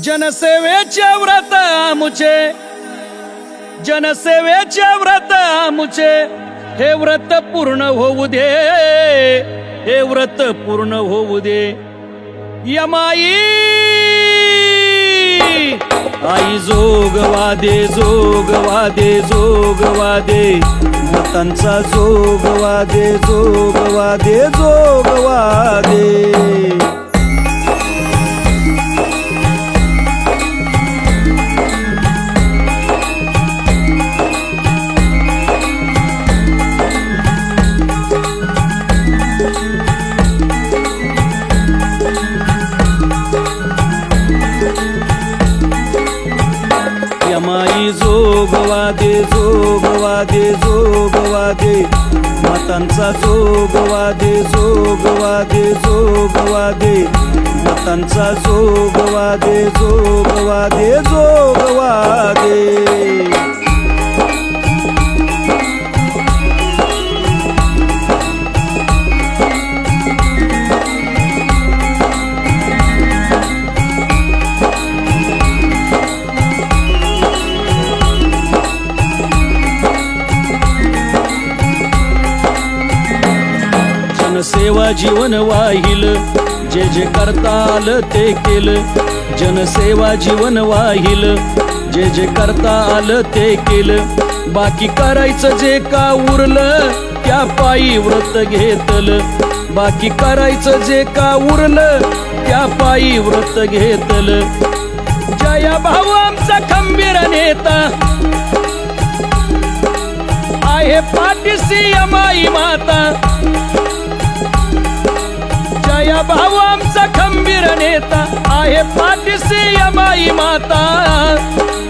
जनसेवेचे व्रत आमुचे, जनसेवेचे व्रत आमुचे, हे व्रत पूर्ण होऊ दे, हे व्रत पूर्ण होऊ दे। यमाई आई जोगवा दे, जोगवा दे, जोगवा दे, मतांचा जोगवा दे, जोगवा दे, जोगवा दे। यमाई जोगवा दे, जोगवा दे, जोगवा दे, मतांचा जोगवा दे, जोगवा दे, जोगवा दे, मतांचा जोगवा दे, जोगवा दे, जोगवा दे। जनसेवा जीवन वाहिल, जे जे करता आलं ते केलं। जनसेवा जीवन वाहिल, जे जे करता आलं ते केलं। बाकी करायचं जे का उरलं, त्या पायी व्रत घेतलं। बाकी करायचं जे का उरलं, त्या पायी व्रत घेतलं। जया भाऊ आमचा खंबीर नेता, आहे पाठीशी यमाई माता। जया भाऊ आमचा खंबीर नेता, आहे पाठीशी यमाई माता।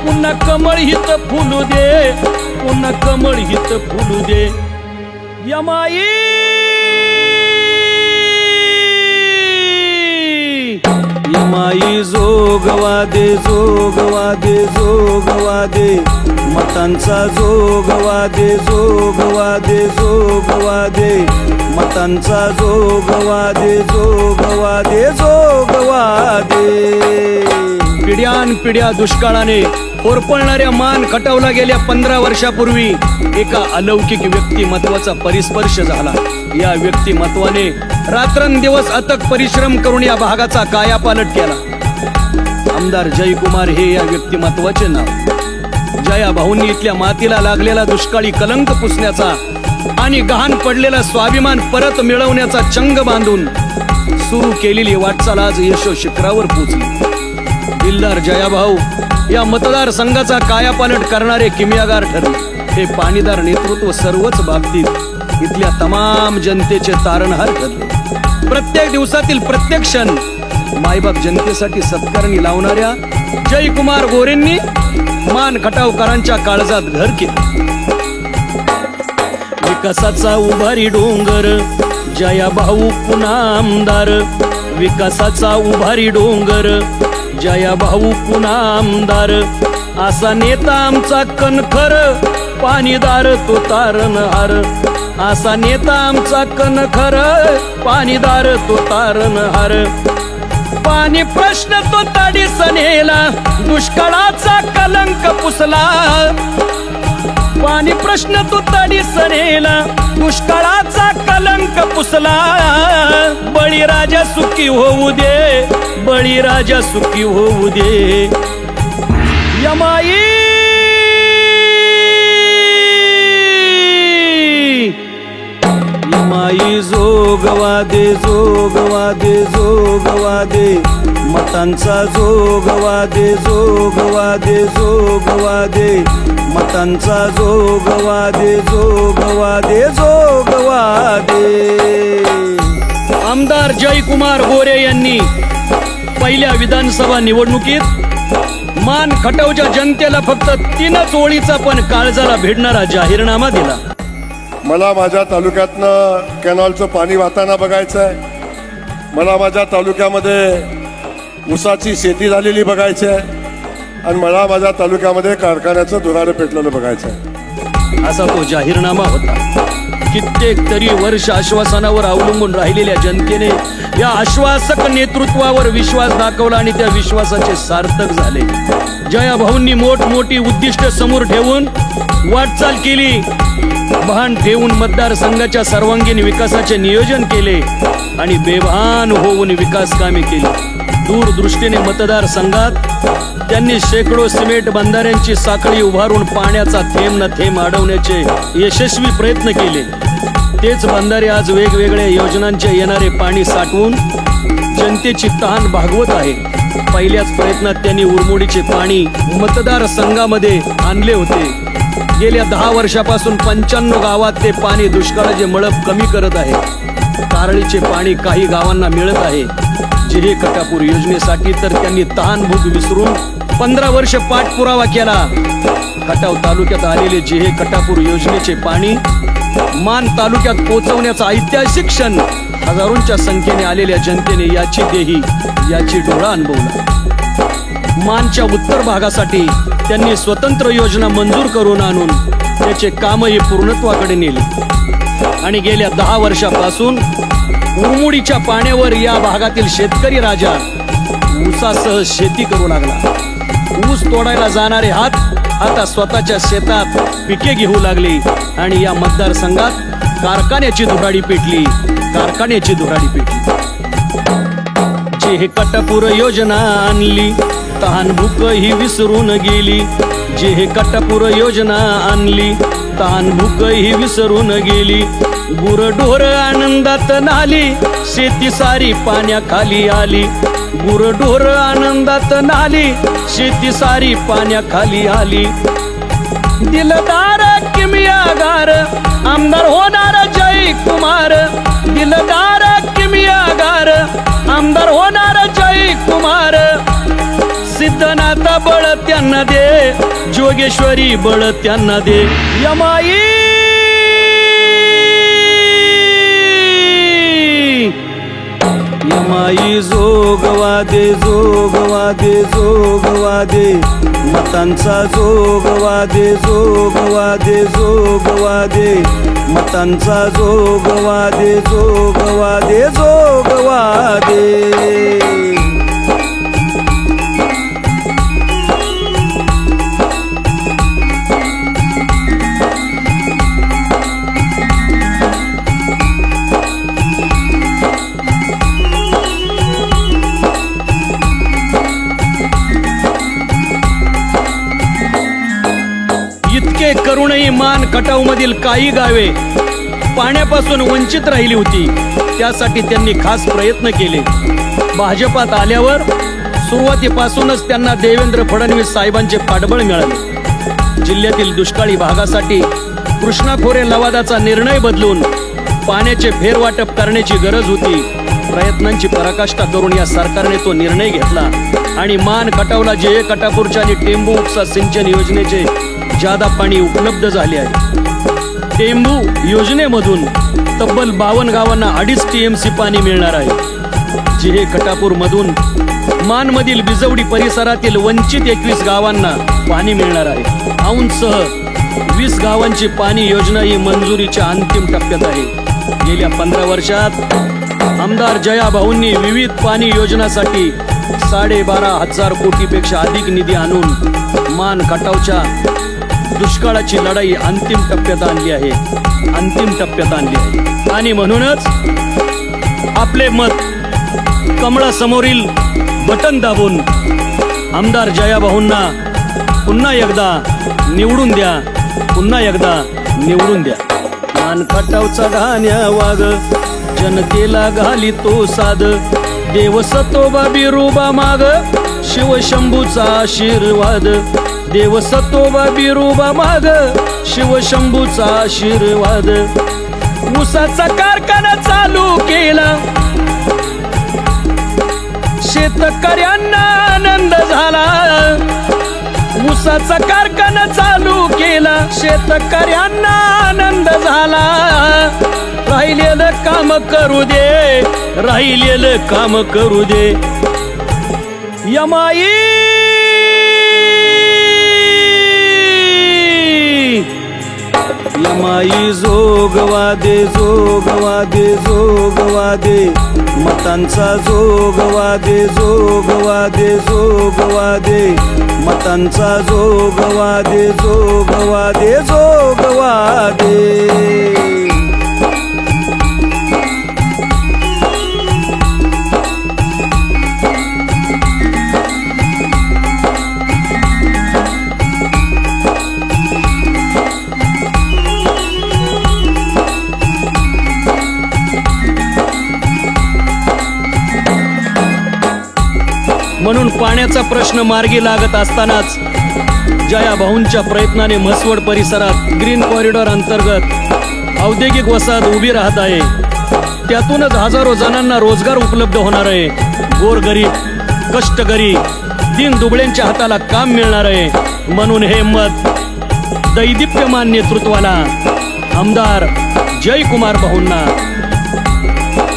पुन्हा कमळ हित फुलू दे, पुन्हा कमळ हित फुलू दे। यमाई यमाई जोगवा दे, जोगवा दे, जोगवा दे, मतांचा जोगवा दे, जोगवा दे, जोगवा दे, मतांचा जोगवा दे, जोगवा दे, जोगवा दे। पिढ्यान पिढ्या दुष्काळाने होरपळणाऱ्या मान खटवला गेल्या 15 वर्षापूर्वी एका अलौकिक व्यक्तिमत्वाचा परिस्पर्श झाला। या व्यक्तिमत्वाने रात्रंदिवस अथक परिश्रम करून या भागाचा कायापालट केला। आमदार जयकुमार हे या व्यक्तिमत्वाचे नाव। जया भाऊंनी इथल्या मातीला लागलेला दुष्काळी कलंक पुसण्याचा आणि गहाण पडलेला स्वाभिमान परत मिळवण्याचा चंग बांधून सुरू केलेली वाटचाल आज यशोशिखरावर पोहोचली। दिलदार जयाभाऊ या मतदार संघाचा कायापालट करणारे किमयागार ठरले। हे पाणीदार नेतृत्व सर्वच बाबतीत इथल्या तमाम जनतेचे तारणहार ठरले। प्रत्येक दिवसातील प्रत्येक क्षण मायबाप जनतेसाठी सत्कारणी लावणाऱ्या जयकुमार गोरेंनी मान खटावकरांच्या काळजात घर केले। विकासाचा उभारी डोंगर, जया भाऊ पुन्हा आमदार। विकासाचा उभारी डोंगर, जया भाऊ पुन्हा आमदार। असा नेता आमचा कणखर, पाणीदार तो तारणहार। असा नेता आमचा कणखर, पाणीदार तो तारणहार। पाणी प्रश्न तो ताडीस नेला, दुष्काळाचा कलंक पुसला। पाणी प्रश्न तो ताडीस नेला, दुष्काळाचा कलंक पुसला। बळीराजा सुखी होऊ दे, बळीराजा सुखी होऊ दे। यमाई यमाई जोगवा दे, जोगवा दे, जोगवा दे, मतांचा जोगवा दे, जोगवा दे, जोगवा दे, मतांचा जोगवा दे, जोगवा दे, जोगवा दे। आमदार जयकुमार गोरे यांनी पहिल्या विधानसभा निवडणुकीत मान खटवच्या जनतेला फक्त 3च ओळीचा पण काळजाला भिडणारा जाहीरनामा दिला। मला माझ्या तालुक्यातनं कॅनॉलचं पाणी वाहताना बघायचं आहे। मला माझ्या तालुक्यामध्ये ऊसाची शेती झालेली बघायची आहे आणि मला माझ्या तालुक्यामध्ये कारखान्याचं धुराडं पेटलेलं बघायचं आहे। असा तो जाहीरनामा होता। कित्येक तरी वर्ष आश्वासनावर अवलंबून राहिलेल्या जनतेने या आश्वासक नेतृत्वावर विश्वास दाखवला आणि त्या विश्वासाचे सार्थक झाले. जयाभाऊंनी मोठमोठी उद्दिष्ट समोर ठेवून वाटचाल केली. भान ठेवून मतदारसंघाच्या सर्वांगीण विकासाचे नियोजन केले आणि बेभान होऊन विकास कामे केली. दूरदृष्टीने मतदारसंघात त्यांनी शेकडो सिमेंट बंधाऱ्यांची साखळी उभारून पाण्याचा थेंब न थेंब अडवण्याचे यशस्वी प्रयत्न केले. तेच बंधारे आज वेगवेगळ्या योजनांचे येणारे पाणी साठवून जनतेची तहान भागवत आहे. पहिल्याच प्रयत्नात त्यांनी उरमोडीचे पाणी मतदारसंघामध्ये आणले होते. गेल्या 10 वर्षापासून 95 गावात ते पाणी दुष्काळाचे मळप कमी करत आहे. कारळीचे पाणी काही गावांना मिळत आहे. जिहे कटापूर योजनेसाठी तर त्यांनी तहान भूक विसरून 15 वर्ष पाठपुरावा केला. खटाव तालुक्यात आलेले जिहे कटापूर योजनेचे पाणी मान तालुक्यात पोहोचवण्याचा ऐतिहासिक क्षण हजारोंच्या संख्येने आलेल्या जनतेने याची देही याची डोळा अनुभवला. मानच्या उत्तर भागासाठी त्यांनी स्वतंत्र योजना मंजूर करून आणून त्याचे कामही पूर्णत्वाकडे नेले आणि गेल्या 10 वर्षापासून उरमुडीच्या पाण्यावर या भागातील शेतकरी राजा ऊसासह शेती करू लागला. ऊस तोडायला जाणारे हात आता स्वतःच्या शेतात पिके घेऊ लागले आणि या मतदारसंघात कारखान्याची धुराडी पेटली. जे कटापूर योजना आणली तहान भूक ही विसरून गेली. जे कटापूर योजना आणली तहान भूक ही विसरून गेली. गुरढोर आनंदात नाली शेती सारी पाण्याखाली आली. गुरढोर आनंदात नाली शेती सारी पाण्याखाली आली. दिलदार किमियागार आमदार होणार जय कुमार. दिलदार किमियागार आमदार होणार जय कुमार. सिद्धनाथ बळ त्यांना दे जोगेश्वरी बळ त्यांना दे. यमाई यमाई जोगवा दे जोगवा दे जोगवा दे मतांचा जोगवा दे जोगवा दे जोगवा दे मतांचा जोगवा दे जोगवा दे जोगवा दे. इतके करूनही मान खटाव मधील काही गावे पाण्यापासून वंचित राहिली होती. त्यासाठी त्यांनी खास प्रयत्न केले. भाजपात आल्यावर सुरुवातीपासूनच त्यांना देवेंद्र फडणवीस साहेबांचे पाठबळ मिळाले. जिल्ह्यातील दुष्काळी भागासाठी कृष्णा खोरे लवादाचा निर्णय बदलून पाण्याचे फेरवाटप करण्याची गरज होती. प्रयत्नांची पराकाष्ठा करून या सरकारने तो निर्णय घेतला आणि मान खटावला जे कटापूरच्या आणि टेंबू उपसा सिंचन योजनेचे जादा पाणी उपलब्ध झाले आहे. टेंबू योजनेमधून तब्बल 52 गावांना 2.5 TMC पाणी मिळणार आहे. जिहे कटापूर मधून मानमधील बिजवडी परिसरातील वंचित 21 गावांना पाणी मिळणार आहे. औंधसह 20 गावांची पाणी योजना ही मंजुरीच्या अंतिम टप्प्यात आहे. गेल्या 15 वर्षात आमदार जयाभाऊंनी विविध पाणी योजनासाठी 12,500 कोटीपेक्षा अधिक निधी आणून मान खटावच्या दुष्काळाची लढाई अंतिम टप्प्यात आणली आहे. आणि म्हणूनच आपले मत कमळासमोरील बटन दाबून आमदार जयाभाऊंना पुन्हा एकदा निवडून द्या. मान खटावचा घाण्या वाग जनतेला घाली तो साध. देव सतोबा बिरुबा माग शिवशंभूचा आशीर्वाद. देव सतोबा बिरुबा माग शिवशंभूचा आशीर्वाद. ऊसाचा कारखाना चालू केला शेतकऱ्यांना आनंद झाला. ऊसाचा कारखाना चालू केला शेतकऱ्यांना आनंद झाला. राहिलेलं काम करू दे. यमाई यमाई जोगवा दे जोगवा दे जोगवा दे मतांचा जोगवा दे जोगवा दे जोगवा दे मतांचा जोगवा दे जोगवा दे जोगवा दे म्हणून पाण्याचा प्रश्न मार्गी लागत असतानाच जया भाऊंच्या प्रयत्नाने म्हसवड परिसरात ग्रीन कॉरिडॉर अंतर्गत औद्योगिक वसाहत उभी राहत आहे. त्यातूनच हजारो जणांना रोजगार उपलब्ध होणार आहे. गोरगरीब कष्टकरी दीन दुबळ्यांच्या हाताला काम मिळणार आहे. म्हणून हे मत दैदिप्यमान नेतृत्वाला आमदार जयकुमार भाऊंना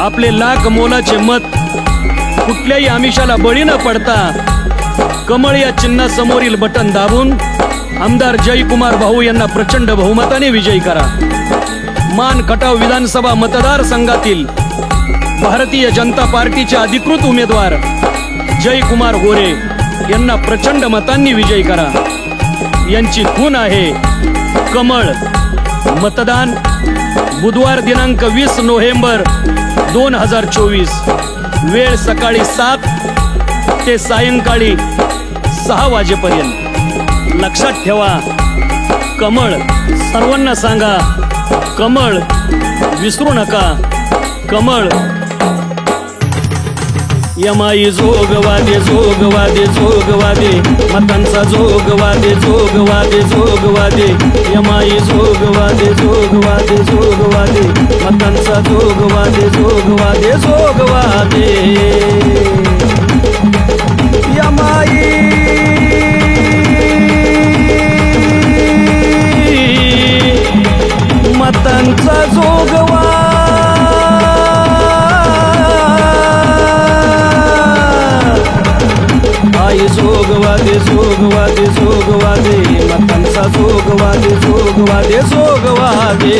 आपले लाख मोलाचे मत कुठल्याही आमिषाला बळी न पडता कमळ या चिन्हासमोरील बटन दाबून आमदार जयकुमार भाऊ यांना प्रचंड बहुमताने विजयी करा. मान खटाव विधानसभा मतदारसंघातील भारतीय जनता पार्टीचे अधिकृत उमेदवार जयकुमार गोरे यांना प्रचंड मतांनी विजयी करा. यांची खून आहे कमळ. मतदान बुधवार दिनांक 20 नोव्हेंबर 2024. वेळ सकाळी 7 ते सायंकाळी 6 वाजेपर्यंत. लक्षात ठेवा, कमळ सर्वांना सांगा, कमळ विसरू नका. कमळ. यमाई जोगवादे जोगवादे जोगवादे मतांचा जोगवादे जोगवादे जोगवादे यमाई जोगवादे जोगवादे जोगवादे मतांचा जोगवादे जोगवादे जोगवादे यमाई मतांचा जोगवा जोगवादे जोगवादे जोगवादे मतांचा जोगवादे जोगवादे जोगवादे.